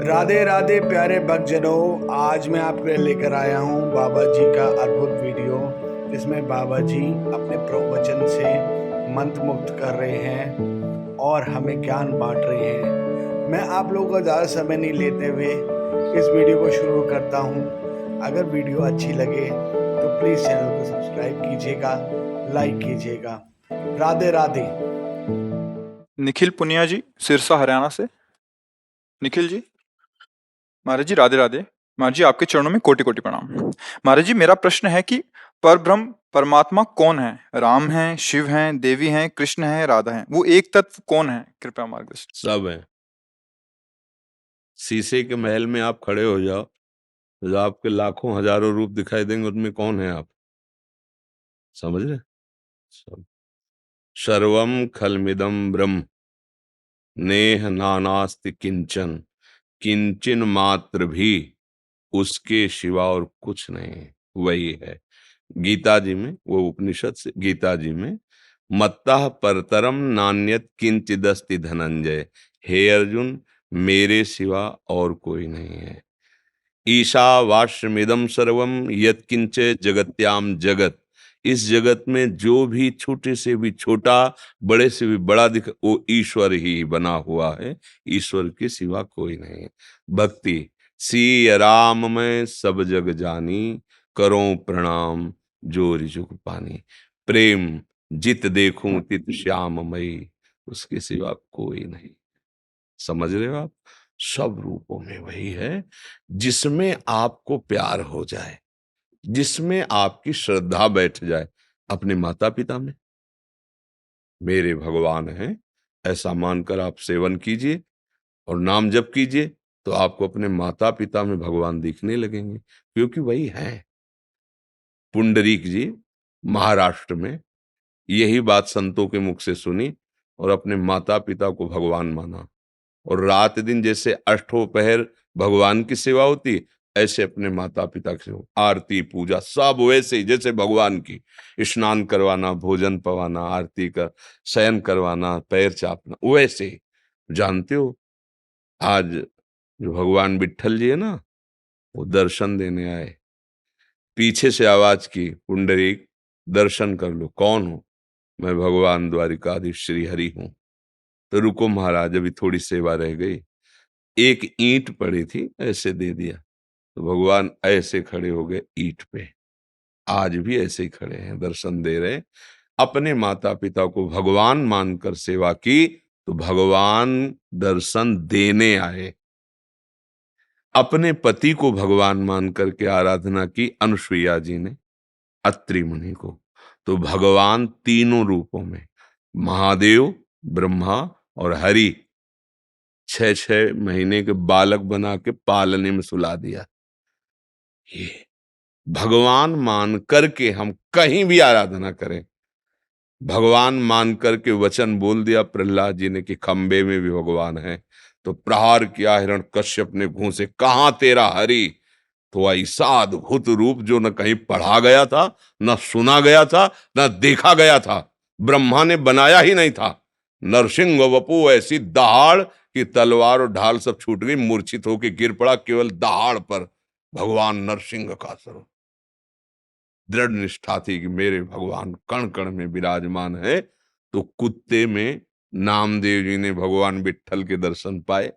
राधे राधे प्यारे भक्तजनों, आज मैं आपके लिए लेकर आया हूँ बाबा जी का अद्भुत वीडियो, जिसमें बाबा जी अपने प्रवचन से मंत्रमुग्ध कर रहे हैं और हमें ज्ञान बांट रहे हैं। मैं आप लोगों का ज़्यादा समय नहीं लेते हुए इस वीडियो को शुरू करता हूँ। अगर वीडियो अच्छी लगे तो प्लीज़ चैनल को सब्सक्राइब कीजिएगा, लाइक कीजिएगा। राधे राधे। निखिल पुनिया जी, सिरसा हरियाणा से। निखिल जी, महाराज जी राधे राधे। महाराज जी आपके चरणों में कोटि कोटि प्रणाम। महाराज जी मेरा प्रश्न है कि परब्रह्म परमात्मा कौन है? राम हैं, शिव हैं, देवी हैं, कृष्ण हैं, राधा हैं, वो एक तत्व कौन है? कृपया मार्गदर्शन। सब है। शीशे के महल में आप खड़े हो जाओ, जो आपके लाखों हजारों रूप दिखाई देंगे, उनमें कौन है आप? समझ रहे? सब। सर्वम खलमिदम ब्रह्म नेह नानास्ति किंचन, किंचन मात्र भी उसके सिवा और कुछ नहीं है, वही है। गीता जी में, वो उपनिषद से गीता जी में, मत्तः परतरम नान्यत किंचिदस्ति धनंजय, हे अर्जुन मेरे सिवा और कोई नहीं है। ईशावास्यमिदं सर्वम यत्किंच जगत्याम जगत, इस जगत में जो भी छोटे से भी छोटा, बड़े से भी बड़ा दिख, वो ईश्वर ही बना हुआ है, ईश्वर के सिवा कोई नहीं है। भक्ति सी राम में सब जग जानी, करो प्रणाम जो रिजुक पानी, प्रेम जित देखूं तित श्याममयी, उसके सिवा कोई नहीं। समझ रहे हो आप? सब रूपों में वही है, जिसमें आपको प्यार हो जाए, जिसमें आपकी श्रद्धा बैठ जाए। अपने माता पिता में मेरे भगवान हैं, ऐसा मानकर आप सेवन कीजिए और नाम जप कीजिए, तो आपको अपने माता पिता में भगवान दिखने लगेंगे, क्योंकि वही है। पुंडरीक जी महाराष्ट्र में यही बात संतों के मुख से सुनी और अपने माता पिता को भगवान माना, और रात दिन जैसे अष्टों पहर भगवान की सेवा होती, ऐसे अपने माता पिता की सेवा, आरती पूजा सब वैसे ही जैसे भगवान की। स्नान करवाना, भोजन पवाना, आरती का शयन करवाना, पैर चापना, वैसे ही। जानते हो, आज जो भगवान विट्ठल जी है ना, वो दर्शन देने आए। पीछे से आवाज की, पुंडरीक दर्शन कर लो। कौन हो? मैं भगवान द्वारिकाधीश श्री हरि हूं। तो रुको महाराज, अभी थोड़ी सेवा रह गई। एक ईंट पड़ी थी, ऐसे दे दिया, तो भगवान ऐसे खड़े हो गए ईंट पे। आज भी ऐसे ही खड़े हैं, दर्शन दे रहे। अपने माता पिता को भगवान मानकर सेवा की, तो भगवान दर्शन देने आए। अपने पति को भगवान मान करके आराधना की अनुसुईया जी ने, अत्रि मुनि को, तो भगवान तीनों रूपों में, महादेव, ब्रह्मा और हरि, 6-6 महीने के बालक बना के पालने में सुला दिया। ये भगवान मान करके हम कहीं भी आराधना करें। भगवान मान करके वचन बोल दिया प्रहलाद जी ने कि खंबे में भी भगवान है, तो प्रहार किया हिरण्यकश्यप ने घूं से, कहां तेरा हरि? तो ऐसा अद्भुत रूप जो न कहीं पढ़ा गया था, न सुना गया था, न देखा गया था, ब्रह्मा ने बनाया ही नहीं था। नरसिंह वपु, ऐसी दहाड़ कि तलवार और ढाल सब छूट गई, मूर्छित होकर गिर पड़ा, केवल दहाड़ पर भगवान नरसिंह का स्वरूप। दृढ़ निष्ठा थी कि मेरे भगवान कण कण में विराजमान है। तो कुत्ते में नामदेव जी ने भगवान विट्ठल के दर्शन पाए।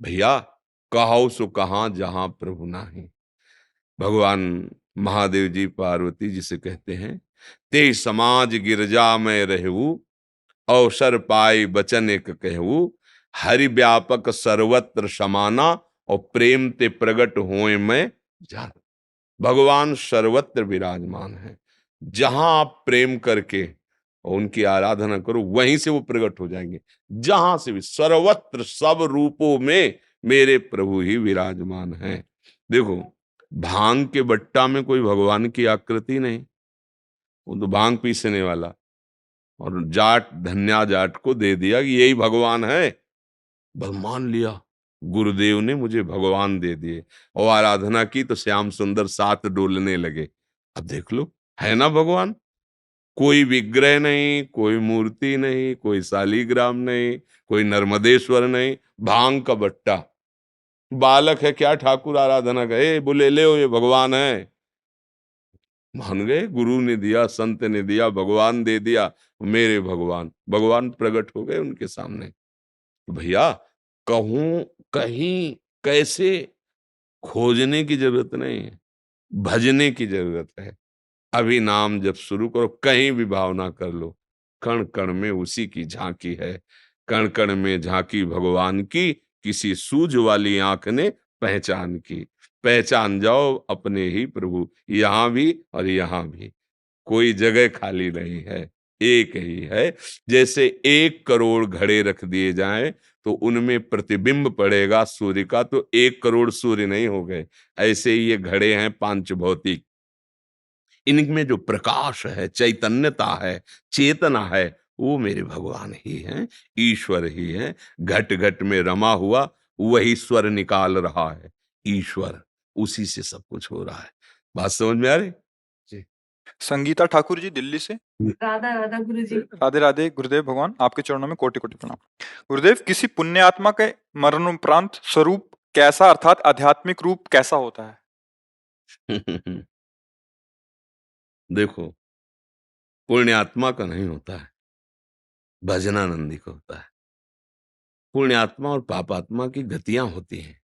भैया, कहो सो कहां जहां प्रभु नाही। भगवान महादेव जी पार्वती जिसे कहते हैं, ते समाज गिरजा में रहू, अवसर पाई बचन एक कहू, हरि व्यापक सर्वत्र समाना, और प्रेम ते प्रगट होए में जान। भगवान सर्वत्र विराजमान है। जहां आप प्रेम करके और उनकी आराधना करो, वहीं से वो प्रकट हो जाएंगे। जहां से भी, सर्वत्र सब रूपों में मेरे प्रभु ही विराजमान हैं। देखो, भांग के बट्टा में कोई भगवान की आकृति नहीं, वो तो भांग पीसने वाला, और जाट धन्या जाट को दे दिया कि यही भगवान है। बस मान लिया, गुरुदेव ने मुझे भगवान दे दिए, और आराधना की तो श्याम सुंदर साथ डोलने लगे। अब देख लो, है ना भगवान। कोई विग्रह नहीं, कोई मूर्ति नहीं, कोई शालीग्राम नहीं, कोई नर्मदेश्वर नहीं, भांग का बट्टा। बालक है क्या ठाकुर आराधना का, बोले ले ये भगवान है। मान गए, गुरु ने दिया, संत ने दिया, भगवान दे दिया, मेरे भगवान, भगवान प्रकट हो गए उनके सामने। तो भैया कहूं कहीं कैसे खोजने की जरूरत नहीं है, भजने की जरूरत है। अभी नाम जब शुरू करो, कहीं भी भावना कर लो, कण कण में उसी की झांकी है। कण कण में झांकी भगवान की, किसी सूझ वाली आंख ने पहचान की। पहचान जाओ अपने ही प्रभु, यहां भी और यहां भी, कोई जगह खाली नहीं है, एक ही है। जैसे 1 करोड़ घड़े रख दिए जाएं तो उनमें प्रतिबिंब पड़ेगा सूर्य का, तो 1 करोड़ सूर्य नहीं हो गए। ऐसे ही ये घड़े हैं पांच भौतिक, इनमें जो प्रकाश है, चैतन्यता है, चेतना है, वो मेरे भगवान ही हैं, ईश्वर ही है। घट घट में रमा हुआ वही स्वर निकाल रहा है, ईश्वर, उसी से सब कुछ हो रहा है। बात समझ में आ रही जी? संगीता ठाकुर जी दिल्ली से। राधा राधा गुरु जी। राधे राधे गुरुदेव भगवान, आपके चरणों में कोटि कोटि प्रणाम। गुरुदेव, किसी पुण्य आत्मा के मरणोपरांत स्वरूप कैसा, अर्थात आध्यात्मिक रूप कैसा होता है? देखो, पुण्यात्मा का नहीं होता है, भजनानंदी का होता है। पुण्यात्मा और पापात्मा की गतियां होती हैं।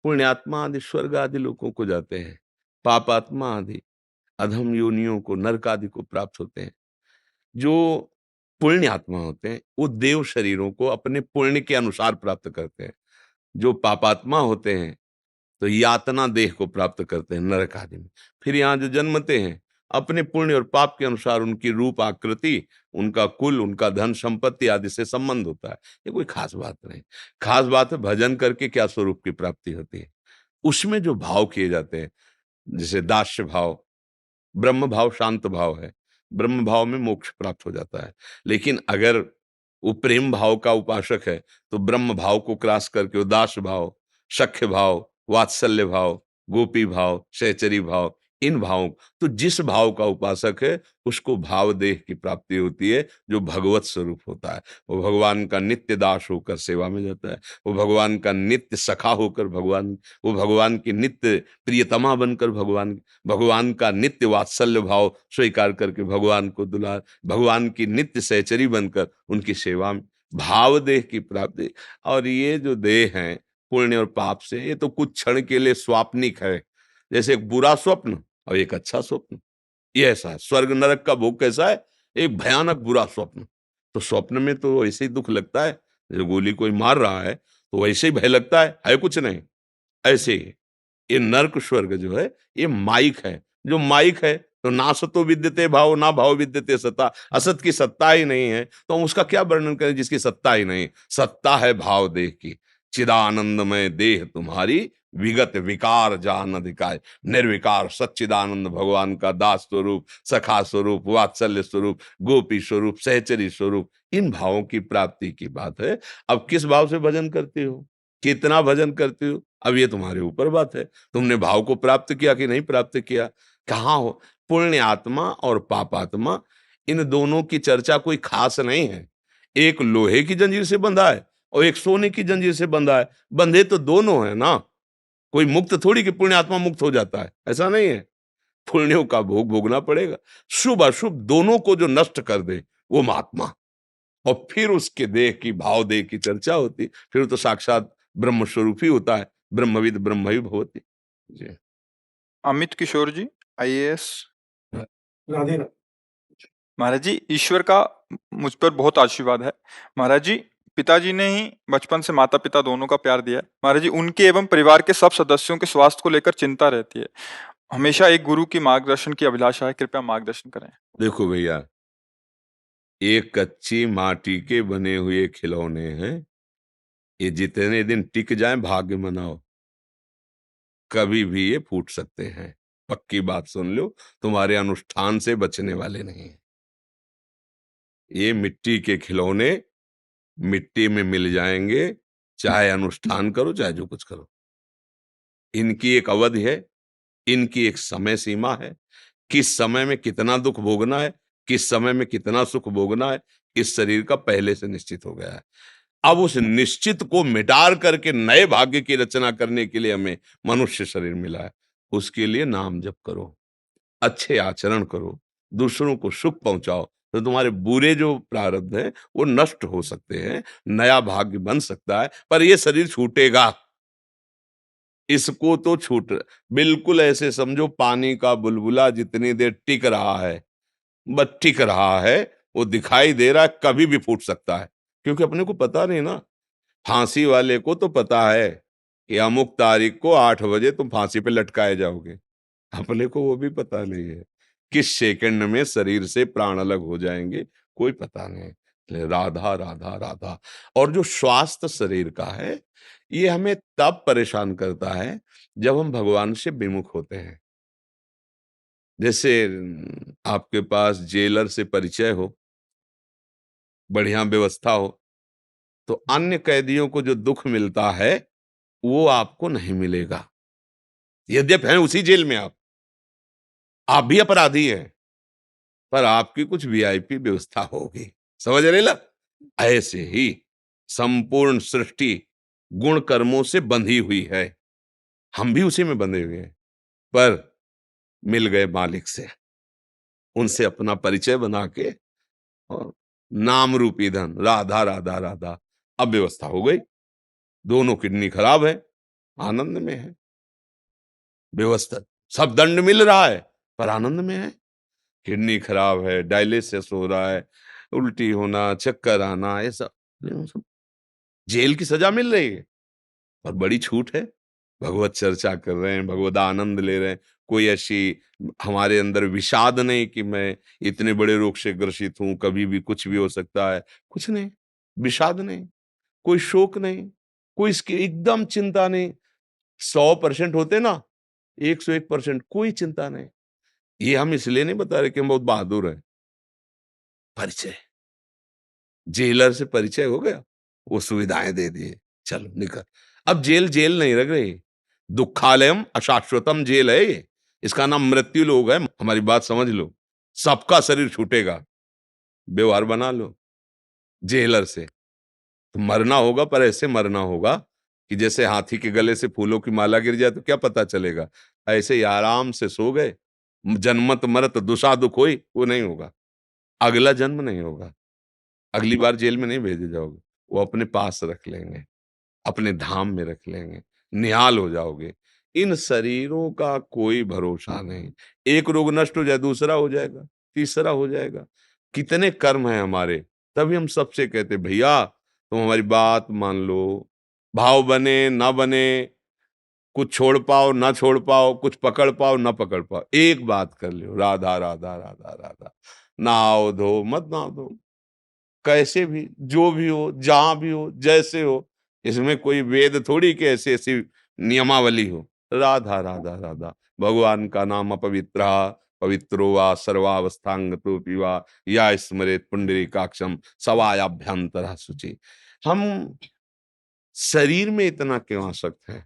पुण्यात्मा आदि स्वर्ग आदि लोगों को जाते हैं, पापात्मा आदि अधम योनियों को, नरक आदि को प्राप्त होते हैं। जो पुण्य आत्मा होते हैं वो देव शरीरों को अपने पुण्य के अनुसार प्राप्त करते हैं। जो पापात्मा होते हैं तो यातना देह को प्राप्त करते हैं नरक आदि में। फिर यहाँ जो जन्मते हैं अपने पुण्य और पाप के अनुसार उनकी रूप आकृति, उनका कुल, उनका धन संपत्ति आदि से संबंध होता है। ये कोई खास बात नहीं। खास बात है भजन करके क्या स्वरूप की प्राप्ति होती है। उसमें जो भाव किए जाते हैं, जैसे दास्य भाव, ब्रह्म भाव शांत भाव है, ब्रह्म भाव में मोक्ष प्राप्त हो जाता है। लेकिन अगर वो प्रेम भाव का उपासक है तो ब्रह्म भाव को क्रॉस करके वो दास भाव, सख्य भाव, वात्सल्य भाव, गोपी भाव, सहचरी भाव, इन भावों, तो जिस भाव का उपासक है उसको भाव देह की प्राप्ति होती है, जो भगवत स्वरूप होता है। वो भगवान का नित्य दास होकर सेवा में जाता है, वो भगवान का नित्य सखा होकर वो भगवान की नित्य प्रियतमा बनकर भगवान का नित्य वात्सल्य भाव स्वीकार करके भगवान को दुलार, भगवान की नित्य सहचरी बनकर उनकी सेवा में, भाव देह की प्राप्ति। और ये जो देह है पुण्य और पाप से, ये तो कुछ क्षण के लिए स्वाप्निक है। जैसे एक बुरा स्वप्न और एक अच्छा स्वप्न, ये ऐसा है। स्वर्ग नरक का भोग कैसा है, एक भयानक बुरा स्वप्न। तो स्वप्न में तो ऐसे ही दुख लगता है, जो गोली कोई मार रहा है तो वैसे ही भय लगता है कुछ नहीं। ऐसे ही ये नर्क स्वर्ग जो है ये माइक है। जो माइक है तो ना सतो विद्यते भाव, ना भाव विद्यते सत्ता। असत की सत्ता ही नहीं है तो हम उसका क्या वर्णन करें जिसकी सत्ता ही नहीं। सत्ता है भाव देह की। चिदानंदमय देह तुम्हारी, विगत विकार जान अधिकाय। निर्विकार सच्चिदानंद भगवान का दास स्वरूप, सखा स्वरूप, वात्सल्य स्वरूप, गोपी स्वरूप, सहचरी स्वरूप, इन भावों की प्राप्ति की बात है। अब किस भाव से भजन करते हो, कितना भजन करते हो, अब ये तुम्हारे ऊपर बात है। तुमने भाव को प्राप्त किया कि नहीं प्राप्त किया। कहाँ हो पुण्य आत्मा और पापात्मा, इन दोनों की चर्चा कोई खास नहीं है। एक लोहे की जंजीर से बंधा है और एक सोने की जंजीर से बंधा है। बंधे तो दोनों है ना। कोई मुक्त थोड़ी कि पुण्य आत्मा मुक्त हो जाता है, ऐसा नहीं है। पुण्यों का भोग भोगना पड़ेगा। शुभ अशुभ दोनों को जो नष्ट कर दे वो महात्मा। और फिर उसके देह की, भाव देह की चर्चा होती, फिर तो साक्षात ब्रह्म स्वरूप ही होता है। ब्रह्मविद ब्रह्म ही भवति। जी। अमित किशोर जी, IAS। राधे राधे। महाराज जी, ईश्वर का मुझ पर बहुत आशीर्वाद है। महाराज जी, पिताजी ने ही बचपन से माता पिता दोनों का प्यार दिया है। महाराज जी, उनके एवं परिवार के सब सदस्यों के स्वास्थ्य को लेकर चिंता रहती है। हमेशा एक गुरु की मार्गदर्शन की अभिलाषा है, कृपया मार्गदर्शन करें। देखो भैया, एक कच्ची माटी के बने हुए खिलौने हैं, ये जितने दिन टिक जाए भाग्य मनाओ, कभी भी ये फूट सकते हैं। पक्की बात सुन लो, तुम्हारे अनुष्ठान से बचने वाले नहीं हैं। ये मिट्टी के खिलौने मिट्टी में मिल जाएंगे, चाहे अनुष्ठान करो चाहे जो कुछ करो। इनकी एक अवधि है, इनकी एक समय सीमा है। किस समय में कितना दुख भोगना है, किस समय में कितना सुख भोगना है, इस शरीर का पहले से निश्चित हो गया है। अब उस निश्चित को मिटार करके नए भाग्य की रचना करने के लिए हमें मनुष्य शरीर मिला है। उसके लिए नाम जप करो, अच्छे आचरण करो, दूसरों को सुख पहुंचाओ, तो तुम्हारे बुरे जो प्रारब्ध हैं वो नष्ट हो सकते हैं, नया भाग्य बन सकता है। पर ये शरीर छूटेगा, इसको तो छूट, बिल्कुल ऐसे समझो पानी का बुलबुला जितनी देर टिक रहा है, बस टिक रहा है, वो दिखाई दे रहा है, कभी भी फूट सकता है, क्योंकि अपने को पता नहीं ना। फांसी वाले को तो पता है कि अमुक तारीख को 8 बजे तुम फांसी पे लटकाए जाओगे, अपने को वो भी पता नहीं है किस सेकंड में शरीर से प्राण अलग हो जाएंगे, कोई पता नहीं। इसलिए राधा राधा राधा। और जो स्वास्थ्य शरीर का है, ये हमें तब परेशान करता है जब हम भगवान से विमुख होते हैं। जैसे आपके पास जेलर से परिचय हो, बढ़िया व्यवस्था हो, तो अन्य कैदियों को जो दुख मिलता है वो आपको नहीं मिलेगा। यद्यपि हैं उसी जेल में आप भी अपराधी हैं, पर आपकी कुछ वीआईपी व्यवस्था होगी। समझ रहे ना? ऐसे ही संपूर्ण सृष्टि गुण कर्मों से बंधी हुई है, हम भी उसी में बंधे हुए हैं। पर मिल गए मालिक से, उनसे अपना परिचय बना के, और नाम रूपी धन राधा राधा राधा, अब व्यवस्था हो गई। दोनों किडनी खराब है, आनंद में है। व्यवस्था, सब दंड मिल रहा है, पर आनंद में है। किडनी खराब है, डायलिसिस हो रहा है, उल्टी होना, चक्कर आना, ये सब जेल की सजा मिल रही है, और बड़ी छूट है। भगवत चर्चा कर रहे हैं, भगवत आनंद ले रहे हैं। कोई ऐसी हमारे अंदर विषाद नहीं कि मैं इतने बड़े रोग से ग्रसित हूं, कभी भी कुछ भी हो सकता है, कुछ नहीं। विषाद नहीं, कोई शोक नहीं, कोई इसकी एकदम चिंता नहीं। 100% होते ना, 101% कोई चिंता नहीं। ये हम इसलिए नहीं बता रहे कि हम बहुत बहादुर हैं। परिचय, जेलर से परिचय हो गया, वो सुविधाएं दे दिए, चलो निकल। अब जेल जेल नहीं रह गई, दुखालयम अशाश्वतम जेल है ये, इसका नाम मृत्यु लोग है। हमारी बात समझ लो, सबका शरीर छूटेगा, व्यवहार बना लो जेलर से। तो मरना होगा, पर ऐसे मरना होगा कि जैसे हाथी के गले से फूलों की माला गिर जाए तो क्या पता चलेगा। ऐसे ही आराम से सो गए, जन्मत मरत दुषा दुख होई, वो नहीं होगा। अगला जन्म नहीं होगा, अगली बार जेल में नहीं भेजे जाओगे, वो अपने पास रख लेंगे, अपने धाम में रख लेंगे, निहाल हो जाओगे। इन शरीरों का कोई भरोसा नहीं, एक रोग नष्ट हो जाए दूसरा हो जाएगा, तीसरा हो जाएगा। कितने कर्म हैं हमारे, तभी हम सबसे कहते भैया तुम हमारी बात मान लो, भाव बने ना बने, कुछ छोड़ पाओ ना छोड़ पाओ, कुछ पकड़ पाओ ना पकड़ पाओ, एक बात कर लो, राधा राधा राधा राधा। नाव धो मत नाव धो, कैसे भी, जो भी हो, जहां भी हो, जैसे हो, इसमें कोई वेद थोड़ी कि ऐसी ऐसी नियमावली हो। राधा राधा राधा। भगवान का नाम अपवित्र, पवित्रो वा सर्वावस्थांगतो वा या स्मरेत पुंडरीकाक्षम सवायाभ्यंतर शुचि। हम शरीर में इतना क्यों आसक्त है?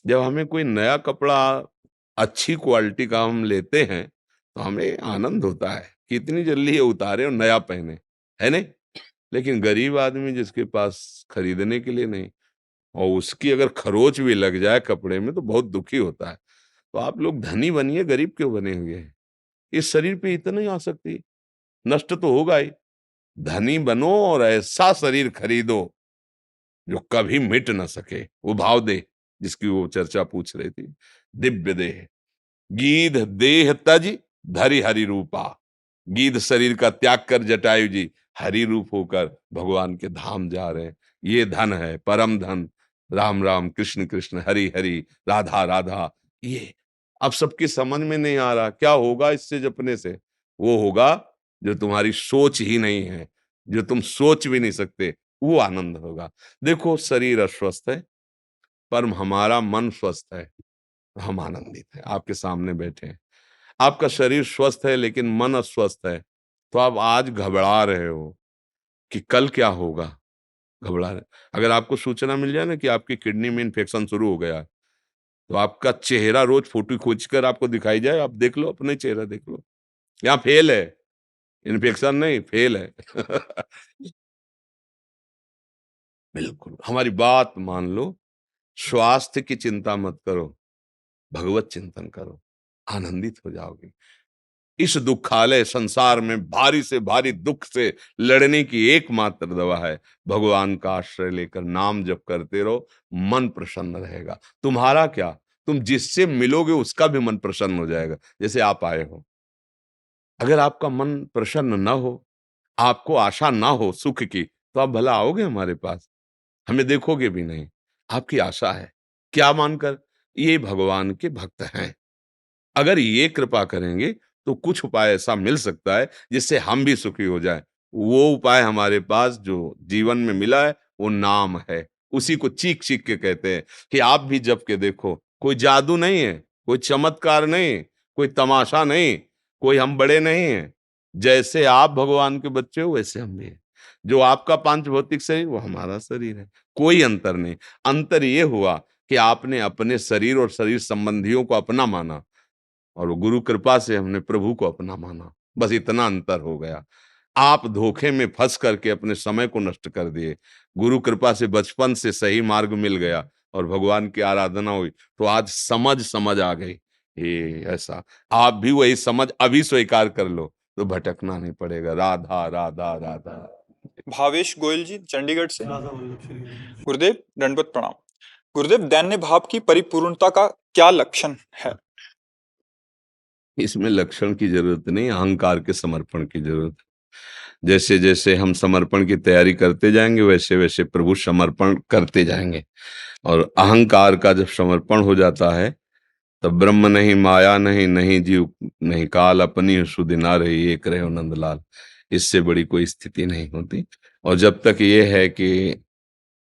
जब हमें कोई नया कपड़ा अच्छी क्वालिटी का हम लेते हैं तो हमें आनंद होता है कि इतनी जल्दी ये उतारे और नया पहने, है नहीं? लेकिन गरीब आदमी जिसके पास खरीदने के लिए नहीं, और उसकी अगर खरोच भी लग जाए कपड़े में तो बहुत दुखी होता है। तो आप लोग धनी बनिए, गरीब क्यों बने हुए हैं? इस शरीर पे इतना ही आसक्ति, नष्ट तो होगा ही। धनी बनो और ऐसा शरीर खरीदो जो कभी मिट ना सके, वो भाव दे जिसकी वो चर्चा पूछ रही थी। दिव्य देह, गीध देह तज धरि हरि रूपा। गीध शरीर का त्याग कर जटायु जी हरि रूप होकर भगवान के धाम जा रहे हैं। ये धन है, परम धन। राम राम, कृष्ण कृष्ण, हरि हरि, राधा राधा। ये अब सबकी समझ में नहीं आ रहा, क्या होगा इससे जपने से? वो होगा जो तुम्हारी सोच ही नहीं है, जो तुम सोच भी नहीं सकते, वो आनंद होगा। देखो शरीर अस्वस्थ है, पर हमारा मन स्वस्थ है, हम आनंदित हैं, आपके सामने बैठे हैं। आपका शरीर स्वस्थ है लेकिन मन अस्वस्थ है, तो आप आज घबरा रहे हो कि कल क्या होगा, घबरा रहे। अगर आपको सूचना मिल जाए ना कि आपकी किडनी में इन्फेक्शन शुरू हो गया है, तो आपका चेहरा रोज फोटो खींचकर आपको दिखाई जाए, आप देख लो, अपने चेहरा देख लो, यहाँ फेल है, इन्फेक्शन नहीं, फेल है। बिल्कुल हमारी बात मान लो, स्वास्थ्य की चिंता मत करो, भगवत चिंतन करो, आनंदित हो जाओगे। इस दुखालय संसार में भारी से भारी दुख से लड़ने की एकमात्र दवा है भगवान का आश्रय लेकर नाम जप करते रहो, मन प्रसन्न रहेगा। तुम्हारा क्या, तुम जिससे मिलोगे उसका भी मन प्रसन्न हो जाएगा। जैसे आप आए हो, अगर आपका मन प्रसन्न न हो, आपको आशा ना हो सुख की, तो आप भला आओगे हमारे पास? हमें देखोगे भी नहीं। आपकी आशा है, क्या मानकर? ये भगवान के भक्त हैं। अगर ये कृपा करेंगे तो कुछ उपाय ऐसा मिल सकता है जिससे हम भी सुखी हो जाएं। वो उपाय हमारे पास जो जीवन में मिला है वो नाम है। उसी को चीख-चीख के कहते हैं कि आप भी जप के देखो। कोई जादू नहीं है, कोई चमत्कार नहीं, कोई तमाशा नहीं, कोई हम बड़े नहीं हैं। जैसे आप भगवान के बच्चे हो वैसे हम भी हैं। जो आपका पांच भौतिक शरीर वो हमारा शरीर है। कोई अंतर नहीं। अंतर ये हुआ कि आपने अपने शरीर और शरीर संबंधियों को अपना माना और वो गुरु कृपा से हमने प्रभु को अपना माना। बस इतना अंतर हो गया। आप धोखे में फँस करके अपने समय को नष्ट कर दिए। गुरु कृपा से बचपन से सही मार्ग मिल गया और भगवान की आराधना हुई, तो आज समझ आ गई। ये ऐसा आप भी वही समझ अभी स्वीकार कर लो, तो भटकना नहीं पड़ेगा। राधा, राधा, राधा। भावेश गोयल जी चंडीगढ़ से। गुरुदेव दंडवत प्रणाम। गुरुदेव दैन्य भाव की परिपूर्णता का क्या लक्षण है? इसमें लक्षण की जरूरत नहीं, अहंकार के समर्पण की जरूरत है। जैसे जैसे हम समर्पण की तैयारी करते जाएंगे वैसे वैसे प्रभु समर्पण करते जाएंगे। और अहंकार का जब समर्पण हो जाता है तब ब्रह्म नहीं, माया नहीं, नहीं जीव नहीं काल, अपनी सुधि ना रही एक रहे नंदलाल। इससे बड़ी कोई स्थिति नहीं होती। और जब तक ये है कि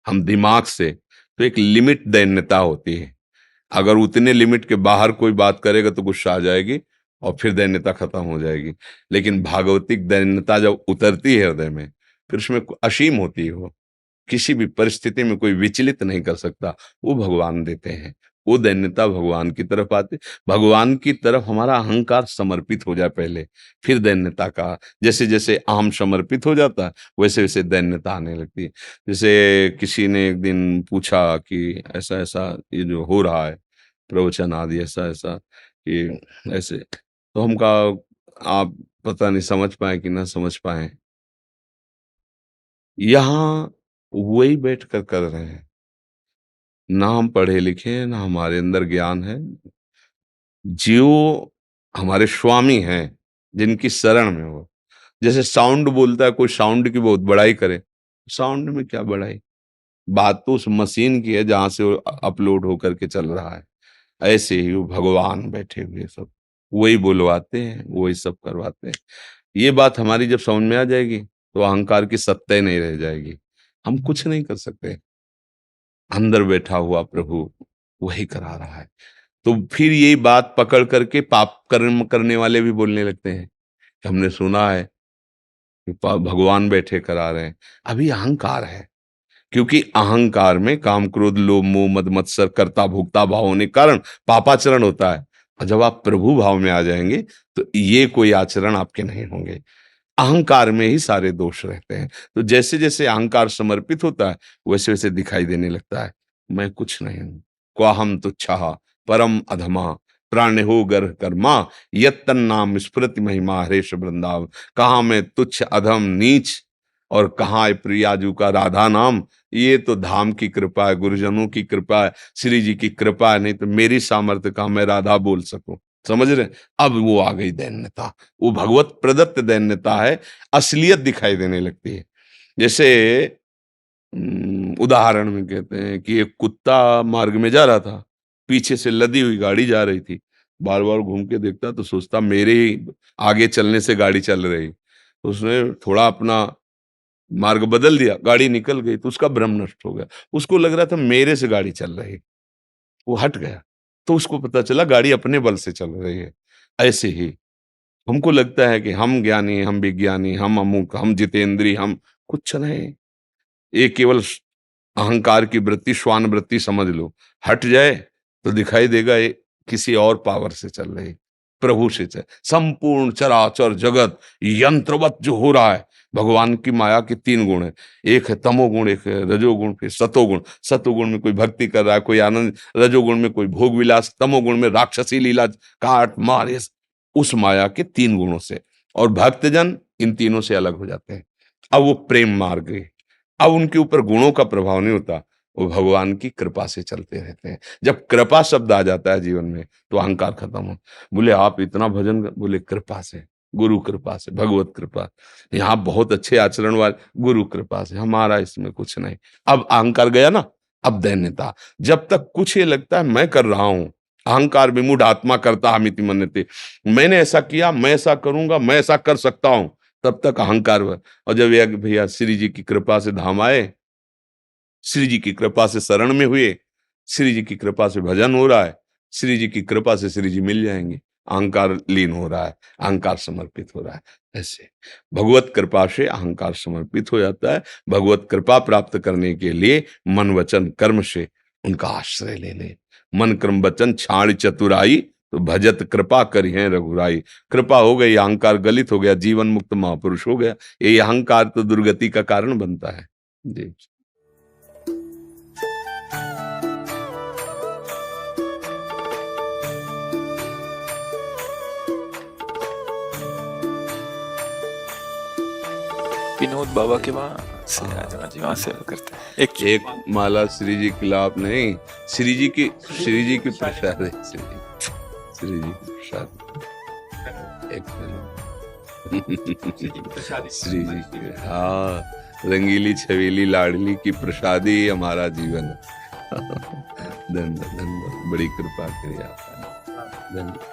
हम दिमाग से, तो एक लिमिट दैन्यता होती है। अगर उतने लिमिट के बाहर कोई बात करेगा तो गुस्सा आ जाएगी और फिर दैन्यता खत्म हो जाएगी। लेकिन भागवतिक दैन्यता जब उतरती है हृदय में, फिर उसमें असीम होती है। वो किसी भी परिस्थिति में कोई विचलित नहीं कर सकता। वो भगवान देते हैं। वो दैन्यता भगवान की तरफ आती, भगवान की तरफ हमारा अहंकार समर्पित हो जाए पहले, फिर दैन्यता का जैसे जैसे अहम समर्पित हो जाता है वैसे वैसे दैन्यता आने लगती है। जैसे किसी ने एक दिन पूछा कि ऐसा ऐसा ये जो हो रहा है प्रवचन आदि ऐसा ऐसा कि ऐसे, तो हम कहा आप पता नहीं समझ पाए कि ना समझ पाए, यहाँ वही बैठ कर रहे हैं। ना हम पढ़े लिखे हैं, ना हमारे अंदर ज्ञान है। जो हमारे स्वामी हैं, जिनकी शरण में हो, जैसे साउंड बोलता है, कोई साउंड की बहुत बड़ाई करे, साउंड में क्या बड़ाई, बात तो उस मशीन की है जहां से वो अपलोड होकर के चल रहा है। ऐसे ही वो भगवान बैठे हुए सब वही बुलवाते हैं, वही सब करवाते हैं। ये बात हमारी जब समझ में आ जाएगी तो अहंकार की सत्ता ही नहीं रह जाएगी। हम कुछ नहीं कर सकते, अंदर बैठा हुआ प्रभु वही करा रहा है। तो फिर यही बात पकड़ करके पाप कर्म करने वाले भी बोलने लगते हैं कि हमने सुना है कि भगवान बैठे करा रहे हैं। अभी अहंकार है, क्योंकि अहंकार में काम क्रोध लोभ मोह मद मत्सर कर्ता भोक्ता भाव होने के कारण पापाचरण होता है। और जब आप प्रभु भाव में आ जाएंगे तो ये कोई आचरण आपके नहीं होंगे। अहंकार में ही सारे दोष रहते हैं। तो जैसे जैसे अहंकार समर्पित होता है वैसे वैसे दिखाई देने लगता है मैं कुछ नहीं हूं। क्वाहम तुच्छा परम अधमा प्राण्यो गर्भ कर्मा यत्तन नाम स्मृति महिमा हरेश वृंदावन। कहाँ मैं तुच्छ अधम नीच और कहाँ है प्रियाजू का राधा नाम। ये तो धाम की कृपा है, गुरुजनों की कृपा है, श्री जी की कृपा है, नहीं तो मेरी सामर्थ्य कहाँ मैं राधा बोल सकूं। समझ रहे? अब वो आ गई दैन्यता, वो भगवत प्रदत्त दैन्यता है, असलियत दिखाई देने लगती है। जैसे उदाहरण में कहते हैं कि एक कुत्ता मार्ग में जा रहा था, पीछे से लदी हुई गाड़ी जा रही थी, बार बार घूम के देखता तो सोचता मेरे ही आगे चलने से गाड़ी चल रही। तो उसने थोड़ा अपना मार्ग बदल दिया, गाड़ी निकल गई, तो उसका भ्रम नष्ट हो गया। उसको लग रहा था मेरे से गाड़ी चल रही, वो हट गया, तो उसको पता चला गाड़ी अपने बल से चल रही है। ऐसे ही हमको लगता है कि हम ज्ञानी, हम विज्ञानी, हम अमुक, हम जितेंद्री, हम कुछ नहीं। ये केवल अहंकार की वृत्ति, श्वान वृत्ति समझ लो। हट जाए तो दिखाई देगा ये किसी और पावर से चल रही, प्रभु से चल। संपूर्ण चराचर जगत यंत्रवत जो हो रहा है भगवान की माया के 3 गुण है, एक है तमोगुण, एक है रजोगुण, फिर सतोगुण। सतोगुण में कोई भक्ति कर रहा है, कोई आनंद, रजोगुण में कोई भोग विलास, तमोगुण में राक्षसी लीला, काट मार, ये उस माया के 3 गुणों से। और भक्तजन इन तीनों से अलग हो जाते हैं। अब वो प्रेम मार्ग है, अब उनके ऊपर गुणों का प्रभाव नहीं होता, वो भगवान की कृपा से चलते रहते हैं। जब कृपा शब्द आ जाता है जीवन में तो अहंकार खत्म हो। बोले आप इतना भजन बोले कृपा से, गुरु कृपा से, भगवत कृपा। यहाँ बहुत अच्छे आचरण वाले, गुरु कृपा से, हमारा इसमें कुछ नहीं। अब अहंकार गया ना, अब दैन्यता। जब तक कुछ ये लगता है मैं कर रहा हूं, अहंकार विमूढ़ आत्मा करता हमिति मन्यते, मैंने ऐसा किया, मैं ऐसा करूंगा, मैं ऐसा कर सकता हूं, तब तक अहंकार। और जब यह भैया श्री जी की कृपा से धाम आए, श्री जी की कृपा से शरण में हुए, श्री जी की कृपा से भजन हो रहा है, श्री जी की कृपा से श्री जी मिल जाएंगे, अहंकार लीन हो रहा है, अहंकार समर्पित हो रहा है। ऐसे भगवत कृपा से अहंकार समर्पित हो जाता है। भगवत कृपा प्राप्त करने के लिए मन वचन कर्म से उनका आश्रय ले ले। मन क्रम वचन छाड़ चतुराई, तो भजत कृपा करी है रघुराई। कृपा हो गई, अहंकार गलित हो गया, जीवन मुक्त महापुरुष हो गया। ये अहंकार तो दुर्गति का कारण बनता है जी। विनोद बाबा के वहाँ से आ जाना जी, वहाँ सेवा करते हैं। एक माला श्री जी के लाभ नहीं, श्री जी की प्रसाद है, श्री जी की प्रसाद। एक श्री जी की, हाँ, रंगीली छबीली लाडली की प्रसादी हमारा जीवन है। धन्यवाद, बड़ी कृपा करिए आपका, धन्यवाद।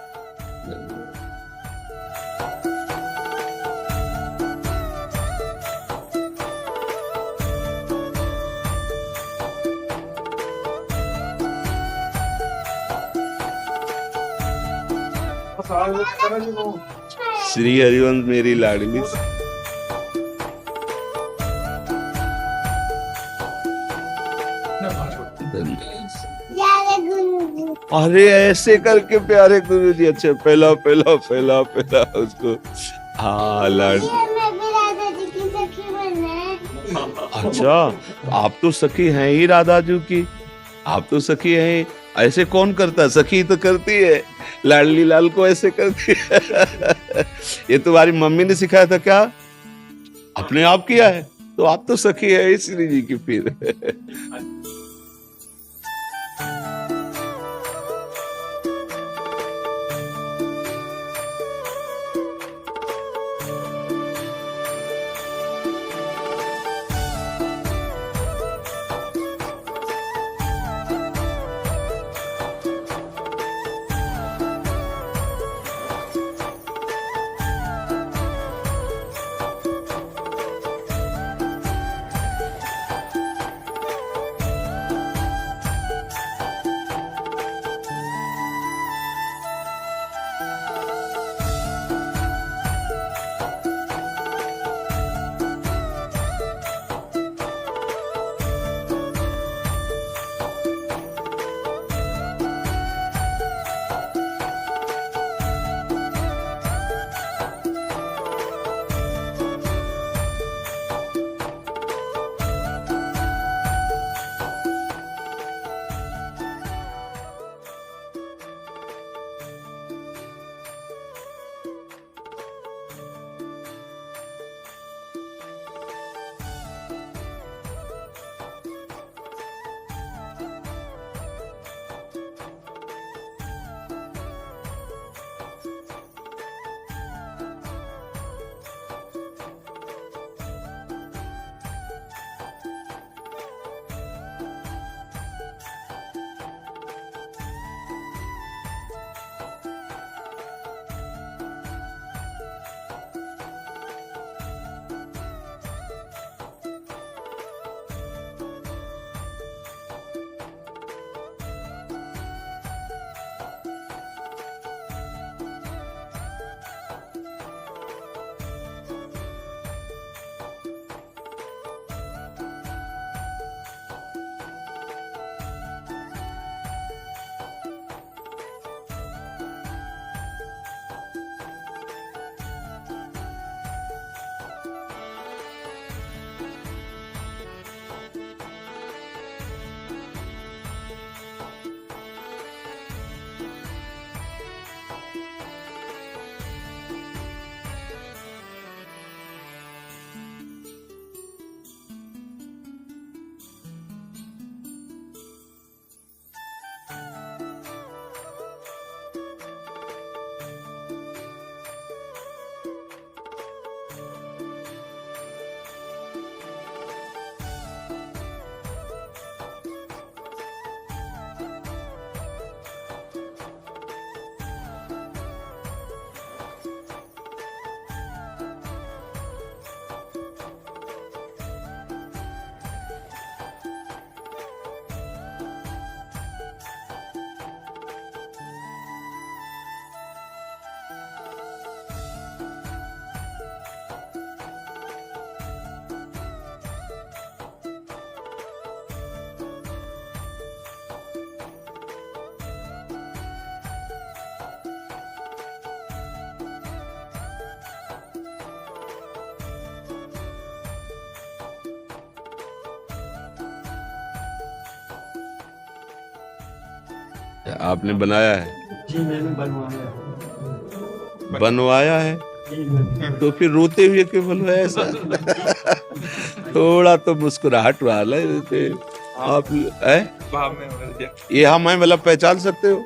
श्री हरिवंश मेरी लाडली। अरे ऐसे करके प्यारे गुरु जी, अच्छा पहला पहला पहला पहला उसको, हाँ लाड। अच्छा आप तो सखी हैं ही राधा जी की, आप तो सखी हैं। ऐसे कौन करता है? सखी तो करती है, लाडली लाल को ऐसे करती है। ये तुम्हारी मम्मी ने सिखाया था क्या? अपने आप किया है? तो आप तो सखी है श्री जी की फिर। आपने बनाया है? जी मैंने बनवाया बनवाया है जी मैंने तो फिर रोते हुए क्यों बनवाया ऐसा? थोड़ा तो मुस्कुराहट वाला है आप है? भाव में हो गया। ये हम हैं मतलब पहचान सकते हो?